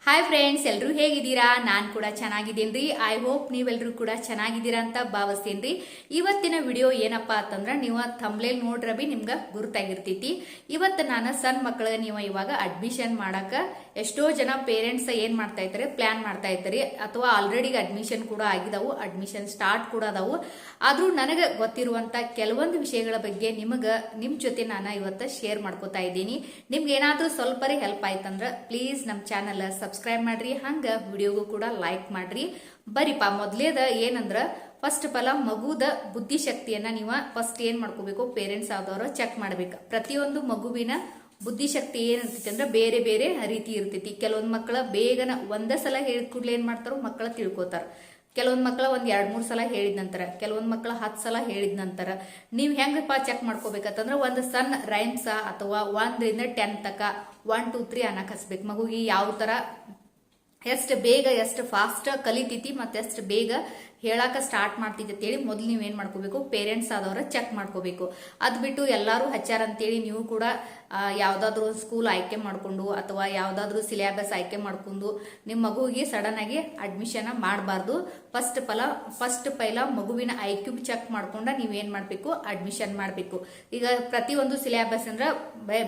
Hi friends, ಎಲ್ಲರೂ ಹೇಗಿದ್ದೀರಾ? ನಾನು ಕೂಡ ಚೆನ್ನಾಗಿದ್ದೀನಿ. ಐ ಹೋಪ್ ನೀವೆಲ್ಲರೂ ಕೂಡ ಚೆನ್ನಾಗಿದ್ದೀರಾ ಅಂತ ಭಾವಿಸ್ತೀನಿ. ಇವತ್ತಿನ ವಿಡಿಯೋ ಏನಪ್ಪಾ ಅಂತಂದ್ರೆ, ನೀವು ಥಂಬ್ನೇಲ್ ನೋಡ್ರಬಿ ನಿಮ್ಗೆ ಗುರುತಾಗಿರ್ತೈತಿ. ಇವತ್ತು ನಾನು ಸಣ್ಣ ಮಕ್ಕಳಿಗೆ ನೀವು ಇವಾಗ ಅಡ್ಮಿಷನ್ ಮಾಡಕ ಎಷ್ಟೋ ಜನ ಪೇರೆಂಟ್ಸ್ ಏನ್ ಮಾಡ್ತಾ ಇರ್ತಾರೆ, ಪ್ಲಾನ್ ಮಾಡ್ತಾ ಇರ್ತಾರೆ, ಅಥವಾ ಆಲ್ರೆಡಿ ಅಡ್ಮಿಷನ್ ಕೂಡ ಆಗಿದಾವು, ಅಡ್ಮಿಷನ್ ಸ್ಟಾರ್ಟ್ ಕೂಡ ಅದಾವು. ಆದ್ರೂ ನನಗೆ ಗೊತ್ತಿರುವಂತ ಕೆಲವೊಂದು ವಿಷಯಗಳ ಬಗ್ಗೆ ನಿಮ್ ಜೊತೆ ನಾನು ಇವತ್ತು ಶೇರ್ ಮಾಡ್ಕೋತಾ ಇದ್ದೀನಿ. ನಿಮ್ಗೆ ಏನಾದ್ರೂ ಸ್ವಲ್ಪ ಹೆಲ್ಪ್ ಆಯ್ತಂದ್ರ ಪ್ಲೀಸ್ ನಮ್ಮ ಚಾನಲ್ ಸಬ್ಸ್ಕ್ರೈಬ್ ಮಾಡ್ರಿ, ಹಂಗ ವಿಡಿಯೋಗೂ ಕೂಡ ಲೈಕ್ ಮಾಡ್ರಿ. ಬರಿಪಾ ಮೊದ್ಲೇದ ಏನಂದ್ರ, ಫಸ್ಟ್ ಆಫ್ ಆಲ್ ಮಗುದ ಬುದ್ಧಿಶಕ್ತಿಯನ್ನ ನೀವು ಫಸ್ಟ್ ಏನ್ ಮಾಡ್ಕೋಬೇಕು, ಪೇರೆಂಟ್ಸ್ ಆದವರು ಚೆಕ್ ಮಾಡ್ಬೇಕು. ಪ್ರತಿಯೊಂದು ಮಗುವಿನ ಬುದ್ಧಿಶಕ್ತಿ ಏನಿರ್ತೈತಿ ಅಂದ್ರೆ ಬೇರೆ ಬೇರೆ ರೀತಿ ಇರ್ತೈತಿ. ಕೆಲವೊಂದ್ ಮಕ್ಕಳ ಬೇಗನ ಒಂದೇ ಸಲ ಹೇಳಿದ ಕೂಡಲೇ ಏನ್ ಮಾಡ್ತಾರೋ ಮಕ್ಕಳ ತಿಳ್ಕೊತಾರ. ಕೆಲವೊಂದ್ ಮಕ್ಕಳ ಒಂದ್ 2-3 ಸಲ ಹೇಳಿದ ನಂತರ, ಕೆಲವೊಂದ್ ಮಕ್ಕಳ 10 ಸಲ ಹೇಳಿದ ನಂತರ ನೀವ್ ಹೆಂಗಪ್ಪ ಚೆಕ್ ಮಾಡ್ಕೋಬೇಕಂತಂದ್ರ, ಒಂದು ಸಣ್ಣ ರೈಮ್ಸ ಅಥವಾ 1ರಿಂದ 10 ತಕ 1 2 3 ಅನ್ನಕ್ ಹಚ್ಬೇಕು. ಮಗುಗೆ ಯಾವ ತರ ಎಷ್ಟು ಬೇಗ ಎಷ್ಟು ಫಾಸ್ಟ್ ಕಲಿತೈತಿ ಮತ್ತೆ ಎಷ್ಟು ಬೇಗ ಹೇಳಾಕ ಸ್ಟಾರ್ಟ್ ಮಾಡ್ತೈತಿ ಅಂತೇಳಿ ಮೊದ್ಲು ನೀವೇನ್ ಮಾಡ್ಕೋಬೇಕು, ಪೇರೆಂಟ್ಸ್ ಆದವ್ರ ಚೆಕ್ ಮಾಡ್ಕೋಬೇಕು. ಅದ್ ಬಿಟ್ಟು ಎಲ್ಲಾರು ಹಚ್ಚಾರ ಅಂತೇಳಿ ನೀವು ಕೂಡ ಯಾವ್ದಾದ್ರು ಸ್ಕೂಲ್ ಆಯ್ಕೆ ಮಾಡ್ಕೊಂಡು ಅಥವಾ ಯಾವ್ದಾದ್ರು ಸಿಲೆಬಸ್ ಆಯ್ಕೆ ಮಾಡ್ಕೊಂಡು ನಿಮ್ ಮಗುವಿಗೆ ಸಡನ್ ಆಗಿ ಅಡ್ಮಿಷನ್ ಮಾಡಬಾರ್ದು. ಫಸ್ಟ್ ಪೈಲ ಮಗುವಿನ IQ ಚೆಕ್ ಮಾಡ್ಕೊಂಡ ನೀವೇನ್ ಮಾಡ್ಬೇಕು, ಅಡ್ಮಿಷನ್ ಮಾಡ್ಬೇಕು. ಈಗ ಪ್ರತಿಯೊಂದು ಸಿಲೆಬಸ್ ಅಂದ್ರ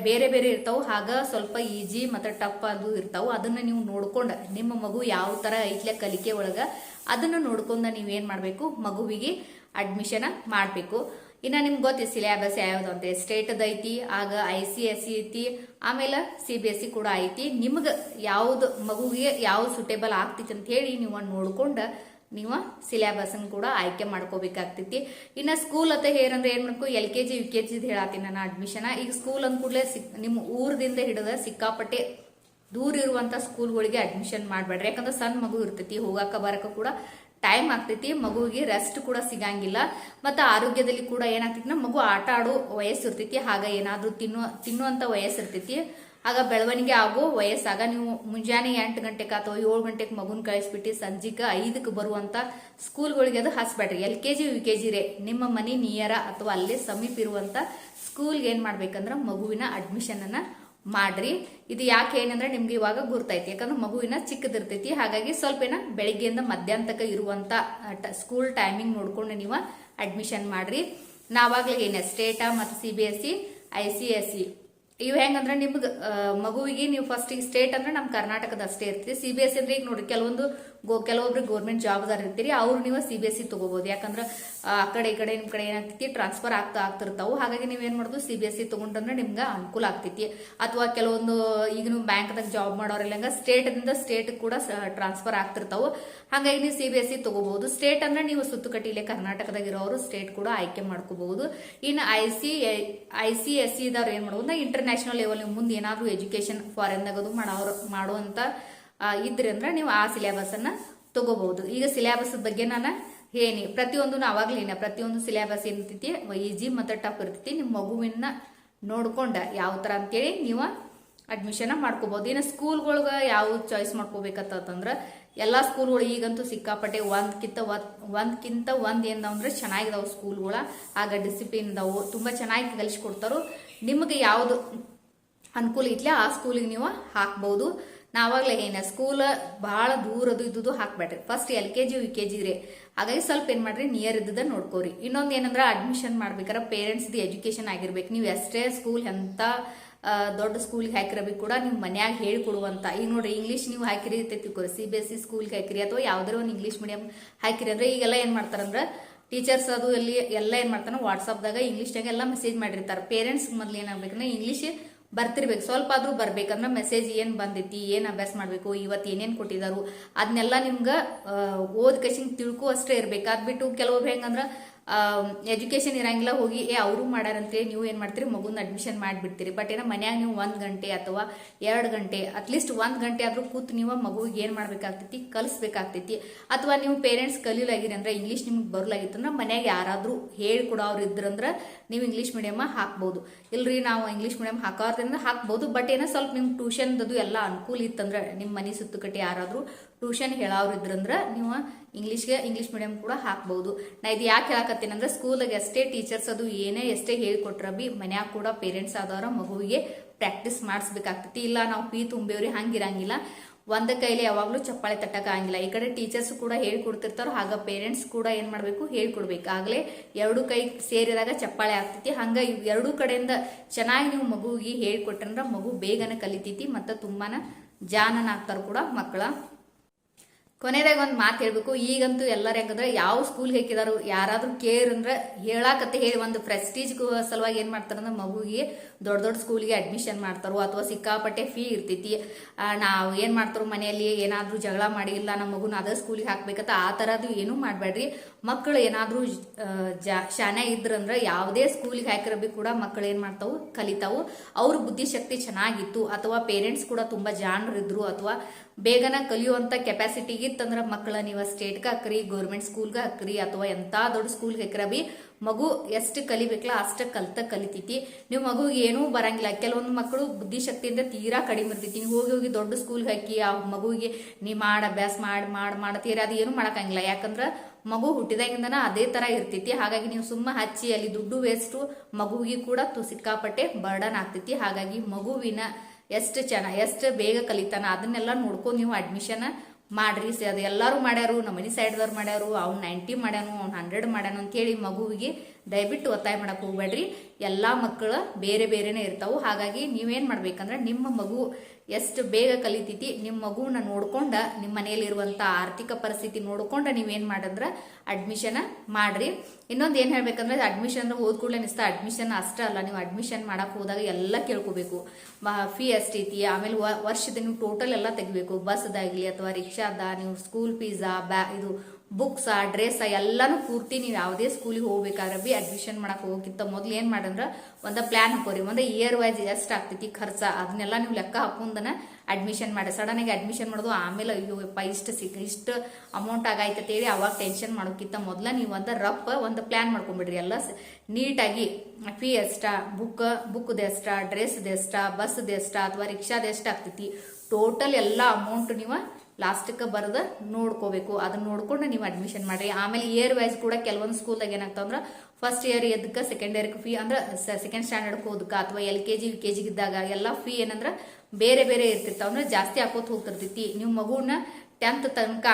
ಬೇರೆ ಬೇರೆ ಇರ್ತಾವ, ಹಾಗ ಸ್ವಲ್ಪ ಈಜಿ ಮತ್ತೆ ಟಫ್ ಅದು ಇರ್ತಾವ. ಅದನ್ನ ನೀವು ನೋಡ್ಕೊಂಡ ನಿಮ್ಮ ಮಗು ಯಾವ ತರ ಐತ್ಲೆ ಕಲಿಕೆ ಒಳಗ ಅದನ್ನ ನೋಡ್ಕೊಂಡ ನೀವೇನ್ ಮಾಡ್ಬೇಕು, ಮಗುವಿಗೆ ಅಡ್ಮಿಷನ್ ಮಾಡ್ಬೇಕು. ಇನ್ನ ನಿಮ್ಗೆ ಗೊತ್ತಿ ಸಿಲೆಬಸ್ ಯಾವ್ದು ಅಂತ, ಸ್ಟೇಟ್ ಐತಿ, ಆಗ ICSE ಐತಿ, ಆಮೇಲೆ CBSE ಕೂಡ ಐತಿ. ನಿಮ್ಗೆ ಯಾವ್ದು ಮಗುವಿಗೆ ಯಾವ್ದು ಸೂಟೇಬಲ್ ಆಗ್ತೈತಿ ಅಂತ ಹೇಳಿ ನೀವು ನೋಡ್ಕೊಂಡ ನೀವು ಸಿಲೆಬಸ್ ಕೂಡ ಆಯ್ಕೆ ಮಾಡ್ಕೋಬೇಕಾಗ್ತೈತಿ. ಇನ್ನ ಸ್ಕೂಲ್ ಅಂತ ಹೇರಂದ್ರೆ ಏನ್ ಮಾಡ್ಕೋ, LKG UKG ಹೇಳತ್ತೀನಿ ನಾನು ಅಡ್ಮಿಷನ್. ಈಗ ಸ್ಕೂಲ್ ಅಂದ ಕೂಡಲೇ ನಿಮ್ಮ ಊರದಿಂದ ಹಿಡಿದ ಸಿಕ್ಕಾಪಟ್ಟೆ ದೂರ ಇರುವಂತ ಸ್ಕೂಲ್ಗಳಿಗೆ ಅಡ್ಮಿಷನ್ ಮಾಡ್ಬೇಡ್ರಿ. ಯಾಕಂದ್ರೆ ಸಣ್ಣ ಮಗು ಇರ್ತೈತಿ, ಹೋಗಾಕ ಬರಕ ಕೂಡ ಟೈಮ್ ಆಗ್ತೈತಿ, ಮಗುವಿಗೆ ರೆಸ್ಟ್ ಕೂಡ ಸಿಗಂಗಿಲ್ಲ. ಮತ್ತೆ ಆರೋಗ್ಯದಲ್ಲಿ ಕೂಡ ಏನಾಗ್ತೈತಿ, ಮಗು ಆಟ ಆಡೋ ವಯಸ್ಸು ಇರ್ತೈತಿ, ಹಾಗ ಏನಾದ್ರೂ ತಿನ್ನುವಂತ ವಯಸ್ಸು ಇರ್ತೈತಿ. ಆಗ ಬೆಳವಣಿಗೆ ಆಗೋ ವಯಸ್ಸಾಗ ನೀವು ಮುಂಜಾನೆ 8 ಗಂಟೆಗೆ ಅಥವಾ 7 ಗಂಟೆಗೆ ಮಗುನ್ ಕಳಿಸ್ಬಿಟ್ಟು ಸಂಜಿಕ 5ಕ್ಕೆ ಬರುವಂತ ಸ್ಕೂಲ್ಗಳಿಗೆ ಅದು ಹಸ್ಬೇಡ್ರಿ. LKG UKG ರೇ ನಿಮ್ಮ ಮನಿ ನಿಯರ ಅಥವಾ ಅಲ್ಲೇ ಸಮೀಪ ಇರುವಂತ ಸ್ಕೂಲ್ಗೆ ಏನ್ ಮಾಡ್ಬೇಕಂದ್ರ ಮಗುವಿನ ಅಡ್ಮಿಷನ್ ಅನ್ನ ಮಾಡ್ರಿ. ಇದು ಯಾಕೆ ಏನಂದ್ರೆ ನಿಮ್ಗೆ ಇವಾಗ ಗುರ್ತೈತಿ, ಯಾಕಂದ್ರೆ ಮಗುವಿನ ಚಿಕ್ಕದಿರ್ತೈತಿ. ಹಾಗಾಗಿ ಸ್ವಲ್ಪ ಬೆಳಿಗ್ಗೆಯಿಂದ ಮಧ್ಯಾಹ್ನ ತನಕ ಇರುವಂತ ಸ್ಕೂಲ್ ಟೈಮಿಂಗ್ ನೋಡ್ಕೊಂಡು ನೀವು ಅಡ್ಮಿಷನ್ ಮಾಡ್ರಿ. ನಾವಾಗ್ಲೇ ಸ್ಟೇಟ ಮತ್ತು CBSE ICSE ಇವ್ ಹೆಂಗಂದ್ರೆ ನಿಮ್ಗೆ ಮಗುವಿಗೆ ನೀವು ಫಸ್ಟ್ ಈಗ ಸ್ಟೇಟ್ ಅಂದ್ರೆ ನಮ್ ಕರ್ನಾಟಕದ ಅಷ್ಟೇ ಇರ್ತೀವಿ. CBSE ಅಂದ್ರೆ ಈಗ ನೋಡ್ರಿ ಕೆಲವೊಬ್ರು ಗೌರ್ಮೆಂಟ್ ಜಾಬ್ದಾರ್ ಇರ್ತೀರಿ, ಅವ್ರು ನೀವು CBSE ತಗೋಬಹುದು. ಯಾಕಂದ್ರೆ ಆ ಕಡೆ ಈ ಕಡೆ ನಿಮ್ ಕಡೆ ಏನಾಗ್ತೈತಿ, ಟ್ರಾನ್ಸ್ಫರ್ ಆಗ್ತಿರ್ತಾವು. ಹಾಗಾಗಿ ನೀವೇನ್ ಮಾಡೋದು, CBSE ತಗೊಂಡ್ರೆ ನಿಮ್ಗೆ ಅನುಕೂಲ ಆಗ್ತೈತಿ. ಅಥವಾ ಕೆಲವೊಂದು ಈಗ ನೀವು ಬ್ಯಾಂಕ್ದಾಗ ಜಾಬ್ ಮಾಡೋರೆಲ್ಲ ಸ್ಟೇಟ್ದಿಂದ ಸ್ಟೇಟ್ ಕೂಡ ಟ್ರಾನ್ಸ್ಫರ್ ಆಗ್ತಿರ್ತಾವು. ಹಾಗಾಗಿ ನೀವು CBSE ತಗೋಬಹುದು. ಸ್ಟೇಟ್ ಅಂದ್ರೆ ನೀವು ಸುತ್ತುಕಟ್ಟಿಲೆ ಕರ್ನಾಟಕದಾಗ ಇರೋರು ಸ್ಟೇಟ್ ಕೂಡ ಆಯ್ಕೆ ಮಾಡ್ಕೋಬಹುದು. ಇನ್ನು ICSE ಇದಾವ್ರು ಏನ್ ಮಾಡೋದು, ಇಂಟರ್ನ್ಯಾಷನಲ್ ಲೆವೆಲ್ ನೀವು ಮುಂದೆ ಏನಾದ್ರು ಎಜುಕೇಶನ್ ಫಾರಿನ್ದಾಗ ಮಾಡುವಂತ ಇದ್ರಿ ಅಂದ್ರೆ ನೀವು ಆ ಸಿಲೆಬಸ್ ಅನ್ನ ತಗೋಬಹುದು. ಈಗ ಸಿಲೆಬಸ್ ಬಗ್ಗೆ ನಾನು ಪ್ರತಿಯೊಂದು ಪ್ರತಿಯೊಂದು ಸಿಲೆಬಸ್ ಏನಿರ್ತೈತಿ ಈಜಿ ಮತ್ತೆ ಟಫ್ ಇರ್ತೈತಿ. ನಿಮ್ ಮಗುವಿನ ನೋಡ್ಕೊಂಡ ಯಾವ ತರ ಅಂತೇಳಿ ನೀವು ಅಡ್ಮಿಷನ್ ಮಾಡ್ಕೋಬಹುದು. ಇನ್ನು ಸ್ಕೂಲ್ಗಳ್ಗ ಯಾವ ಚಾಯ್ಸ್ ಮಾಡ್ಕೋಬೇಕಂತಂದ್ರ, ಎಲ್ಲಾ ಸ್ಕೂಲ್ಗಳು ಈಗಂತೂ ಸಿಕ್ಕಾಪಟ್ಟೆ ಒಂದ್ಕಿಂತ ಒಂದ್ ಏನಂದ್ರೆ ಚೆನ್ನಾಗಿದಾವ್ ಸ್ಕೂಲ್ಗಳ. ಆಗ ಡಿಸಿಪ್ಲಿನ್ ಇದಾವು, ತುಂಬಾ ಚೆನ್ನಾಗಿ ಕಲಿಸ್ಕೊಡ್ತಾರೋ. ನಿಮ್ಗೆ ಯಾವ್ದು ಅನುಕೂಲ ಇತ್ಲೆ ಆ ಸ್ಕೂಲಿಗೆ ನೀವು ಹಾಕ್ಬಹುದು. ನಾವಾಗ್ಲೇ ಸ್ಕೂಲ್ ಬಹಳ ದೂರದು ಇದ್ದುದು ಹಾಕ್ಬೇಡ್ರಿ. ಫಸ್ಟ್ LKG UKG ರೇ. ಹಾಗಾಗಿ ಸ್ವಲ್ಪ ಏನ್ ಮಾಡ್ರಿ, ನಿಯರ್ ಇದ್ದದ ನೋಡ್ಕೋರಿ. ಇನ್ನೊಂದ್ ಏನಂದ್ರ, ಅಡ್ಮಿಷನ್ ಮಾಡ್ಬೇಕಾರ ಪೇರೆಂಟ್ಸ್ ಎಜುಕೇಶನ್ ಆಗಿರ್ಬೇಕು. ನೀವು ಎಷ್ಟೇ ಸ್ಕೂಲ್ ಎಂತ ದೊಡ್ಡ ಸ್ಕೂಲ್ಗೆ ಹಾಕಿರಬೇಕು ಕೂಡ ನೀವು ಮನ್ಯಾಗ ಹೇಳಿಕೊಡುವಂತ. ಈಗ ನೋಡ್ರಿ, ಇಂಗ್ಲಿಷ್ ನೀವು ಹಾಕಿರಿ ತಿಳ್ಕೊರಿ, CBSE ಸ್ಕೂಲ್ಗೆ ಹಾಕಿರಿ ಅಥವಾ ಯಾವ್ದಾರ ಒಂದು ಇಂಗ್ಲಿಷ್ ಮೀಡಿಯಂ ಹಾಕಿರಿ ಅಂದ್ರೆ ಈಗೆಲ್ಲ ಏನ್ ಮಾಡ್ತಾರಂದ್ರ ಟೀಚರ್ಸ್ ಅದು ಎಲ್ಲ ಏನ್ ಮಾಡ್ತಾರ, ವಾಟ್ಸಾಪ್ದಾಗ ಇಂಗ್ಲಿಷ್ನಾಗ ಎಲ್ಲ ಮೆಸೇಜ್ ಮಾಡಿರ್ತಾರೆ. ಪೇರೆಂಟ್ಸ್ ಮೊದ್ಲು ಏನಾಗ್ಬೇಕಂದ್ರೆ ಇಂಗ್ಲಿಷ್ ಬರ್ತಿರ್ಬೇಕು, ಸ್ವಲ್ಪ ಆದ್ರೂ ಬರ್ಬೇಕಂದ್ರ ಮೆಸೇಜ್ ಏನ್ ಬಂದೈತಿ, ಏನ್ ಅಭ್ಯಾಸ ಮಾಡ್ಬೇಕು, ಇವತ್ತು ಏನೇನ್ ಕೊಟ್ಟಿದಾರು ಅದನ್ನೆಲ್ಲ ನಿಮ್ಗ ಓದ್ ಕಸಿಂಗ್ ತಿಳ್ಕೊ ಅಷ್ಟೇ ಇರ್ಬೇಕು. ಅದ್ಬಿಟ್ಟು ಕೆಲವೊಬ್ರು ಹೆಂಗಂದ್ರ ಎಜುಕೇಶನ್ ಇರಂಗಿಲ್ಲ, ಹೋಗಿ ಅವರು ಮಾಡ್ಯಾರಂತೇಳಿ ನೀವು ಏನ್ ಮಾಡ್ತೀರಿ, ಮಗುನ ಅಡ್ಮಿಷನ್ ಮಾಡ್ಬಿಡ್ತೀರಿ. ಬಟ್ ಮನ್ಯಾಗ ನೀವು 1 ಗಂಟೆ ಅಥವಾ 2 ಗಂಟೆ ಅಟ್ಲೀಸ್ಟ್ 1 ಗಂಟೆ ಆದ್ರೂ ಕೂತ್ ನೀವು ಮಗುವಿಗೆ ಏನ್ ಮಾಡ್ಬೇಕಾಗ್ತೈತಿ, ಕಲಿಸ್ಬೇಕಾಗ್ತೈತಿ. ಅಥವಾ ನೀವು ಪೇರೆಂಟ್ಸ್ ಕಲಿಲಾಗಿರಿ ಅಂದ್ರೆ ಇಂಗ್ಲಿಷ್ ನಿಮ್ಗೆ ಬರ್ಲಾಗಿತ್ತಂದ್ರ ಮನ್ಯಾಗ ಯಾರಾದ್ರೂ ಹೇಳ್ಕೊಡೋರು ಇದ್ರಂದ್ರ ನೀವು ಇಂಗ್ಲಿಷ್ ಮೀಡಿಯಂ ಹಾಕ್ಬಹುದು. ಇಲ್ರಿ ನಾವು ಇಂಗ್ಲಿಷ್ ಮೀಡಿಯಂ ಹಾಕೋದ್ರಿಂದ ಹಾಕ್ಬಹುದು. ಬಟ್ ಸ್ವಲ್ಪ ನಿಮ್ಗೆ ಟ್ಯೂಷನ್ ಅದು ಎಲ್ಲ ಅನುಕೂಲ ಇತ್ತಂದ್ರ, ನಿಮ್ ಮನಿ ಸುತ್ತಕಟ್ಟೆ ಯಾರಾದ್ರೂ ಟ್ಯೂಷನ್ ಹೇಳೋರು ಇದ್ರಂದ್ರ ನೀವು ಇಂಗ್ಲಿಷ್ ಮೀಡಿಯಂ ಕೂಡ ಹಾಕ್ಬಹುದು. ನಾ ಇದು ಯಾಕೆ ಹೇಳಕತ್ತೀನಿ ಅಂದ್ರೆ, ಸ್ಕೂಲ್ದಾಗ ಎಷ್ಟೇ ಟೀಚರ್ಸ್ ಅದು ಎಷ್ಟೇ ಹೇಳ್ಕೊಟ್ರ ಬಿ ಮನ್ಯಾಗ ಕೂಡ ಪೇರೆಂಟ್ಸ್ ಆದವರ ಮಗುವಿಗೆ ಪ್ರಾಕ್ಟೀಸ್ ಮಾಡಿಸ್ಬೇಕಾಗ್ತೈತಿ. ಇಲ್ಲ ನಾವು ಫೀ ತುಂಬೇವ್ರಿ ಹಂಗಿರಂಗಿಲ್ಲ. ಒಂದ ಕೈಲಿ ಯಾವಾಗ್ಲೂ ಚಪ್ಪಾಳೆ ತಟ್ಟಕ ಆಗಿಲ್ಲ. ಈ ಕಡೆ ಟೀಚರ್ಸ್ ಕೂಡ ಹೇಳ್ಕೊಡ್ತಿರ್ತಾರೋ, ಆಗ ಪೇರೆಂಟ್ಸ್ ಕೂಡ ಏನ್ ಮಾಡ್ಬೇಕು, ಹೇಳ್ಕೊಡ್ಬೇಕು. ಆಗ್ಲೇ ಎರಡು ಕೈ ಸೇರಿದಾಗ ಚಪ್ಪಾಳೆ ಆಗ್ತೈತಿ. ಹಂಗ ಎರಡೂ ಕಡೆಯಿಂದ ಚೆನ್ನಾಗಿ ನೀವು ಮಗುವಿಗೆ ಹೇಳ್ಕೊಟ್ರಂದ್ರ ಮಗು ಬೇಗನೆ ಕಲಿತೈತಿ ಮತ್ತು ತುಂಬಾನ ಜಾನನ ಆಗ್ತಾರ ಕೂಡ ಮಕ್ಕಳ. ಕೊನೆದಾಗ ಒಂದು ಮಾತು ಹೇಳ್ಬೇಕು, ಈಗಂತೂ ಎಲ್ಲರೂ ಹೆಂಗಂದ್ರೆ ಯಾವ ಸ್ಕೂಲ್ ಹಾಕಿದಾರು ಯಾರಾದ್ರೂ ಕೇರ್ ಅಂದ್ರೆ ಹೇಳಾಕತ್ತೆ ಹೇಳಿ ಒಂದು ಪ್ರೆಸ್ಟೀಜ್ ಸಲುವಾಗಿ ಏನ್ ಮಾಡ್ತಾರಂದ್ರೆ ಮಗುವಿಗೆ ದೊಡ್ಡ ದೊಡ್ಡ ಸ್ಕೂಲ್ಗೆ ಅಡ್ಮಿಷನ್ ಮಾಡ್ತಾರೋ, ಅಥವಾ ಸಿಕ್ಕಾಪಟ್ಟೆ ಫೀ ಇರ್ತೈತಿ. ನಾವು ಏನ್ ಮಾಡ್ತಾರೋ ಮನೆಯಲ್ಲಿ ಏನಾದ್ರೂ ಜಗಳ ಮಾಡಿ ಇಲ್ಲ ನಮ್ಮ ಮಗುನ ಅದೇ ಸ್ಕೂಲಿಗೆ ಹಾಕ್ಬೇಕಂತ ಆ ತರದ್ದು ಏನೂ ಮಾಡ್ಬೇಡ್ರಿ. ಮಕ್ಕಳು ಏನಾದ್ರೂ ಶಾನೆ ಇದ್ರಂದ್ರೆ ಯಾವುದೇ ಸ್ಕೂಲಿಗೆ ಹಾಕಿರಬೇಕು ಕೂಡ ಮಕ್ಕಳು ಏನ್ ಮಾಡ್ತಾವು, ಕಲಿತಾವು. ಅವ್ರ ಬುದ್ಧಿಶಕ್ತಿ ಚೆನ್ನಾಗಿತ್ತು ಅಥವಾ ಪೇರೆಂಟ್ಸ್ ಕೂಡ ತುಂಬಾ ಜಾಣರಿದ್ರು ಅಥವಾ ಬೇಗನ ಕಲಿಯುವಂತ ಕೆಪಾಸಿಟಿ ಇತ್ತಂದ್ರ ಮಕ್ಕಳ ನೀವು ಸ್ಟೇಟ್ಗೆ ಹಾಕ್ರಿ, ಗೌರ್ಮೆಂಟ್ ಸ್ಕೂಲ್ಗೆ ಹಾಕ್ರಿ ಅಥವಾ ಎಂತ ದೊಡ್ಡ ಸ್ಕೂಲ್ಗೆ ಹಾಕ್ರ ಬಿ ಮಗು ಎಷ್ಟು ಕಲಿಬೇಕಲ್ಲ ಅಷ್ಟ ಕಲಿತೈತಿ. ನೀವು ಮಗುಗೆ ಏನೂ ಬರಂಗಿಲ್ಲ. ಕೆಲವೊಂದು ಮಕ್ಕಳು ಬುದ್ಧಿಶಕ್ತಿಯಿಂದ ತೀರಾ ಕಡಿಮೆ ಇರ್ತೈತಿ. ನೀವು ಹೋಗಿ ದೊಡ್ಡ ಸ್ಕೂಲ್ಗೆ ಹಾಕಿ ಆ ಮಗುವಿಗೆ ನೀ ಅಭ್ಯಾಸ ಮಾಡ್ತೀರಿ, ಅದು ಏನು ಮಾಡಕ್ಕಂಗಿಲ್ಲ. ಯಾಕಂದ್ರ ಮಗು ಹುಟ್ಟಿದಾಗಿಂದನ ಅದೇ ತರ ಇರ್ತೈತಿ. ಹಾಗಾಗಿ ನೀವು ಸುಮ್ಮ ಹಚ್ಚಿ ಅಲ್ಲಿ ದುಡ್ಡು ವೇಸ್ಟ್, ಮಗುವಿಗೆ ಕೂಡ ಸಿಕ್ಕಾಪಟ್ಟೆ ಬರ್ಡನ್ ಆಗ್ತೈತಿ. ಹಾಗಾಗಿ ಮಗುವಿನ ಎಷ್ಟು ಬೇಗ ಕಲಿತಾನ ಅದನ್ನೆಲ್ಲ ನೋಡ್ಕೊಂಡು ನೀವು ಅಡ್ಮಿಷನ್ ಮಾಡ್ರಿ. ಅದು ಎಲ್ಲರೂ ಮಾಡ್ಯಾರು, ನಮ್ಮ ಮನೆ ಸೈಡ್ದವ್ರು ಮಾಡ್ಯಾರು, ಅವ್ನು 90 ಮಾಡ್ಯಾನು, ಅವ್ನು 100 ಮಾಡ್ಯಾನು ಅಂತ ಹೇಳಿ ಮಗುವಿಗೆ ದಯವಿಟ್ಟು ಒತ್ತಾಯ ಮಾಡಕ್ ಹೋಗ್ಬೇಡ್ರಿ. ಎಲ್ಲಾ ಮಕ್ಕಳು ಬೇರೆ ಬೇರೆನೆ ಇರ್ತಾವು. ಹಾಗಾಗಿ ನೀವೇನ್ ಮಾಡ್ಬೇಕಂದ್ರೆ ನಿಮ್ಮ ಮಗು ಎಷ್ಟು ಬೇಗ ಕಲಿತೈತಿ ನಿಮ್ಮ ಮಗುವನ್ನ ನೋಡ್ಕೊಂಡ, ನಿಮ್ಮ ಮನೆಯಲ್ಲಿರುವಂತ ಆರ್ಥಿಕ ಪರಿಸ್ಥಿತಿ ನೋಡ್ಕೊಂಡ ನೀವೇನ್ ಮಾಡಂದ್ರ ಅಡ್ಮಿಷನ್ ಮಾಡ್ರಿ. ಇನ್ನೊಂದು ಏನ್ ಹೇಳ್ಬೇಕಂದ್ರೆ ಅಡ್ಮಿಷನ್ ಹೋದ್ ಕೂಡಲೇ ನಿಸ್ತಾ ಅಡ್ಮಿಷನ್ ಅಷ್ಟೇ ಅಲ್ಲ, ನೀವು ಅಡ್ಮಿಷನ್ ಮಾಡಕ್ ಹೋದಾಗ ಎಲ್ಲ ಕೇಳ್ಕೋಬೇಕು. ಫೀ ಎಷ್ಟೈತಿ, ಆಮೇಲೆ ವರ್ಷದ ನೀವು ಟೋಟಲ್ ಎಲ್ಲ ತೆಗಿಬೇಕು. ಬಸ್ದಾಗ್ಲಿ ಅಥವಾ ರಿಕ್ಷಾದ, ನೀವು ಸ್ಕೂಲ್ ಫೀಸಾ, ಇದು ಬುಕ್ಸ್ ಡ್ರೆಸ್ ಎಲ್ಲಾನು ಪೂರ್ತಿ ನೀವು ಯಾವುದೇ ಸ್ಕೂಲಿಗೆ ಹೋಗ್ಬೇಕಾದ್ರೆ ಬಿ ಅಡ್ಮಿಷನ್ ಮಾಡಕ್ ಹೋಗಿತ್ತ ಮೊದ್ಲು ಏನ್ ಮಾಡಂದ್ರ ಒಂದು ಪ್ಲಾನ್ ಹಾಕೋರಿ. ಒಂದು ಇಯರ್ ವೈಸ್ ಎಷ್ಟು ಆಗ್ತೈತಿ ಖರ್ಚ ಅದನ್ನೆಲ್ಲ ನೀವು ಲೆಕ್ಕ ಹಾಕೊಂಡನ ಅಡ್ಮಿಷನ್ ಮಾಡಿ. ಸಡನ್ ಆಗಿ ಅಡ್ಮಿಷನ್ ಮಾಡೋದು ಆಮೇಲೆ ಅಯ್ಯೋಪ್ಪ ಇಷ್ಟು ಅಮೌಂಟ್ ಆಗೈತೆ ಹೇಳಿ ಅವಾಗ ಟೆನ್ಷನ್ ಮಾಡೋಕ್ಕಿಂತ ಮೊದ್ಲ ನೀವು ಒಂದು ಪ್ಲಾನ್ ಮಾಡ್ಕೊಂಡ್ಬಿಡ್ರಿ. ಎಲ್ಲ ನೀಟಾಗಿ ಫೀ ಎಷ್ಟ, ಬುಕ್ದ ಎಷ್ಟ, ಡ್ರೆಸ್ದ ಎಷ್ಟ, ಬಸ್ದ ಎಷ್ಟ ಅಥವಾ ರಿಕ್ಷಾದ ಎಷ್ಟ ಆಗ್ತೈತಿ ಟೋಟಲ್ ಎಲ್ಲ ಅಮೌಂಟ್ ನೀವು ಲಾಸ್ಟ್ಗೆ ಬರದ ನೋಡ್ಕೋಬೇಕು. ಅದನ್ನ ನೋಡ್ಕೊಂಡು ನೀವು ಅಡ್ಮಿಷನ್ ಮಾಡ್ರಿ. ಆಮೇಲೆ ಇಯರ್ ವೈಸ್ ಕೂಡ ಕೆಲವೊಂದು ಸ್ಕೂಲ್ದಾಗ ಏನಾಗ್ತಾವ ಅಂದ್ರೆ ಫಸ್ಟ್ ಇಯರ್ ಎದಕ್ಕೆ, ಸೆಕೆಂಡ್ ಇಯರ್ಗೆ ಫೀ ಅಂದ್ರೆ ಸೆಕೆಂಡ್ ಸ್ಟ್ಯಾಂಡರ್ಡ್ ಹೋದಕ್ಕೆ ಅಥವಾ LKG UKG ಇದ್ದಾಗ ಎಲ್ಲ ಫೀ ಏನಂದ್ರೆ ಬೇರೆ ಬೇರೆ ಇರ್ತಿರ್ತಾವ, ಅಂದ್ರೆ ಜಾಸ್ತಿ ಹಾಕೋತ ಹೋಗ್ತಿರ್ತೈತಿ. ನೀವು ಮಗುನ 10th ತನಕ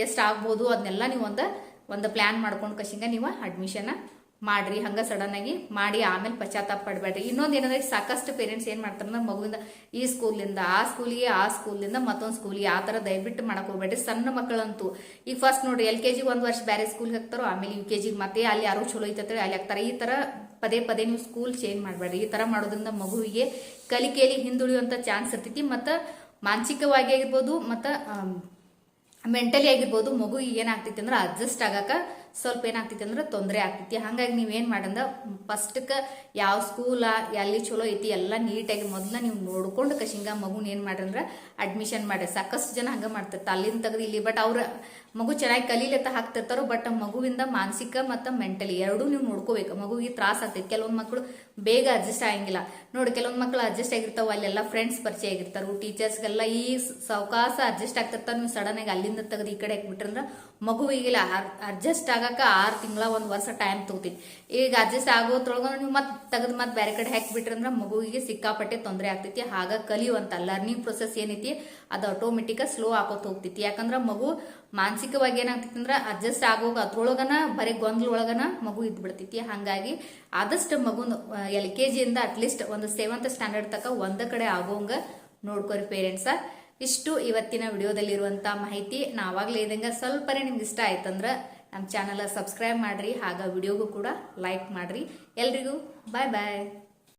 ಎಷ್ಟು ಆಗ್ಬೋದು ಅದನ್ನೆಲ್ಲ ನೀವು ಒಂದು ಪ್ಲಾನ್ ಮಾಡ್ಕೊಂಡು ಕಶಿಂಗ ನೀವು ಅಡ್ಮಿಷನ್ ಮಾಡ್ರಿ. ಹಂಗ ಸಡನ್ ಆಗಿ ಮಾಡಿ ಆಮೇಲೆ ಪಶ್ಚಾತ್ತಾಪ ಪಡ್ಬೇಡ್ರಿ. ಇನ್ನೊಂದು ಏನಂದ್ರೆ ಸಾಕಷ್ಟು ಪೇರೆಂಟ್ಸ್ ಏನ್ ಮಾಡ್ತಾರ ಮಗುವಿಂದ ಈ ಸ್ಕೂಲಿಂದ ಆ ಸ್ಕೂಲಿಗೆ, ಆ ಸ್ಕೂಲಿಂದ ಮತ್ತೊಂದು ಸ್ಕೂಲಿಗೆ ಆ ತರ ದಯವಿಟ್ಟು ಮಾಡಕ್ ಹೋಗ್ಬೇಡ್ರಿ. ಸಣ್ಣ ಮಕ್ಕಳಂತೂ ಈಗ ಫಸ್ಟ್ ನೋಡ್ರಿ LKG 1 ವರ್ಷ ಬೇರೆ ಸ್ಕೂಲ್ಗೆ ಹಾಕ್ತಾರೋ, ಆಮೇಲೆ UKG ಮತ್ತೆ ಅಲ್ಲಿ ಯಾರು ಚಲೋ ಐತಂದ್ರೆ ಅಲ್ಲಿ ಹಾಕ್ತಾರೆ. ಈ ತರ ಪದೇ ನೀವು ಸ್ಕೂಲ್ ಚೇಂಜ್ ಮಾಡ್ಬೇಡ್ರಿ. ಈ ತರ ಮಾಡೋದ್ರಿಂದ ಮಗುವಿಗೆ ಕಲಿಕೆಯಲ್ಲಿ ಹಿಂದುಳಿಯುವಂತ ಚಾನ್ಸ್ ಇರ್ತೈತಿ. ಮತ್ತ ಮಾನಸಿಕವಾಗಿ ಆಗಿರ್ಬೋದು ಮತ್ತ ಮೆಂಟಲಿ ಆಗಿರ್ಬೋದು ಮಗು ಏನಾಗ್ತೈತಿ ಅಂದ್ರೆ ಅಡ್ಜಸ್ಟ್ ಆಗಾಕ ಸ್ವಲ್ಪ ಏನಾಗ್ತೈತಿ ಅಂದ್ರೆ ತೊಂದರೆ ಆಗ್ತೈತಿ. ಹಾಗಾಗಿ ನೀವೇನ್ ಮಾಡಂದ ಫಸ್ಟ್ಕ ಯಾವ ಸ್ಕೂಲ ಎಲ್ಲಿ ಚಲೋ ಐತಿ ಎಲ್ಲ ನೀಟಾಗಿ ಮೊದ್ಲ ನೀವು ನೋಡ್ಕೊಂಡು ಕಶಿಂಗ ಮಗುನ ಏನ್ ಮಾಡ್ರಂದ್ರ ಅಡ್ಮಿಷನ್ ಮಾಡ್ರಿ. ಸಾಕಷ್ಟು ಜನ ಹಂಗ ಮಾಡ್ತಿರ್ತ ಅಲ್ಲಿಂದ ತೆಗೆದು ಇಲ್ಲಿ, ಬಟ್ ಅವ್ರ ಮಗು ಚೆನ್ನಾಗಿ ಕಲೀಲತ್ತ ಹಾಕ್ತಿರ್ತಾರೋ, ಬಟ್ ಮಗುವಿಂದ ಮಾನಸಿಕ ಮತ್ತು ಮೆಂಟಲಿ ಎರಡೂ ನೀವು ನೋಡ್ಕೋಬೇಕು. ಮಗುವಿಗೆ ತ್ರಾಸ ಆಗ್ತೈತಿ. ಕೆಲವೊಂದು ಮಕ್ಕಳು ಬೇಗ ಅಡ್ಜಸ್ಟ್ ಆಗಂಗಿಲ್ಲ ನೋಡಿ. ಕೆಲವೊಂದು ಮಕ್ಕಳು ಅಡ್ಜಸ್ಟ್ ಆಗಿರ್ತಾವ, ಅಲ್ಲೆಲ್ಲ ಫ್ರೆಂಡ್ಸ್ ಪರಿಚಯ ಆಗಿರ್ತಾರ, ಟೀಚರ್ಸ್ಗೆಲ್ಲ ಈ ಸಾವಕಾಶ ಅಡ್ಜಸ್ಟ್ ಆಗ್ತಿರ್ತಾರ. ನೀವು ಸಡನ್ ಆಗಿ ಅಲ್ಲಿಂದ ತೆಗೆದು ಈ ಕಡೆ ಹಾಕ್ಬಿಟ್ರಂದ್ರ ಮಗುವಿಗೆ ಅಡ್ಜಸ್ಟ್ ಆಗಾಕ 6 ತಿಂಗಳ 1 ವರ್ಷ ಟೈಮ್ ತಗೋತೈತಿ. ಈಗ ಅಡ್ಜಸ್ಟ್ ಆಗೋದ್ರೊಳಗ ನೀವು ತೆಗೆದು ಬೇರೆ ಕಡೆ ಹಾಕಿಬಿಟ್ರಂದ್ರ ಮಗುವಿಗೆ ಸಿಕ್ಕಾಪಟ್ಟೆ ತೊಂದರೆ ಆಗ್ತೈತಿ. ಹಾಗ ಕಲಿಯುವಂತ ಲರ್ನಿಂಗ್ ಪ್ರೊಸೆಸ್ ಏನೈತಿ ಅದು ಆಟೋಮೆಟಿಕ್ ಸ್ಲೋ ಆಗೋತ್ ಹೋಗ್ತೈತಿ. ಯಾಕಂದ್ರ ಮಗು ಮಾನಸಿಕವಾಗಿ ಏನಾಗ್ತೈತಿ ಅಂದ್ರ ಅಡ್ಜಸ್ಟ್ ಆಗೋಗ ಅದ್ರೊಳಗನ ಬರೀ ಗೊಂದಲ ಒಳಗನ ಮಗು ಇದ್ಬಿಡ್ತೈತಿ. ಹಾಗಾಗಿ ಆದಷ್ಟು ಮಗು LKG ಇಂದ ಅಟ್ಲೀಸ್ಟ್ ಒಂದು 7th ಸ್ಟ್ಯಾಂಡರ್ಡ್ ತನಕ ಒಂದ ಕಡೆ ಆಗೋಂಗ ನೋಡ್ಕೋರಿ ಪೇರೆಂಟ್ಸ. ಇಷ್ಟು ಇವತ್ತಿನ ವಿಡಿಯೋದಲ್ಲಿರುವಂತ ಮಾಹಿತಿ. ನಾವಾಗ್ಲೇ ಇದಂಗ ಸ್ವಲ್ಪನೇ ನಿಮ್ಗೆ ಇಷ್ಟ ಆಯ್ತಂದ್ರ ನಮ್ಮ ಚಾನಲ್ ಸಬ್ಸ್ಕ್ರೈಬ್ ಮಾಡ್ರಿ, ಹಾಗ ವಿಡಿಯೋಗೂ ಕೂಡ ಲೈಕ್ ಮಾಡ್ರಿ. ಎಲ್ರಿಗೂ ಬಾಯ್ ಬಾಯ್.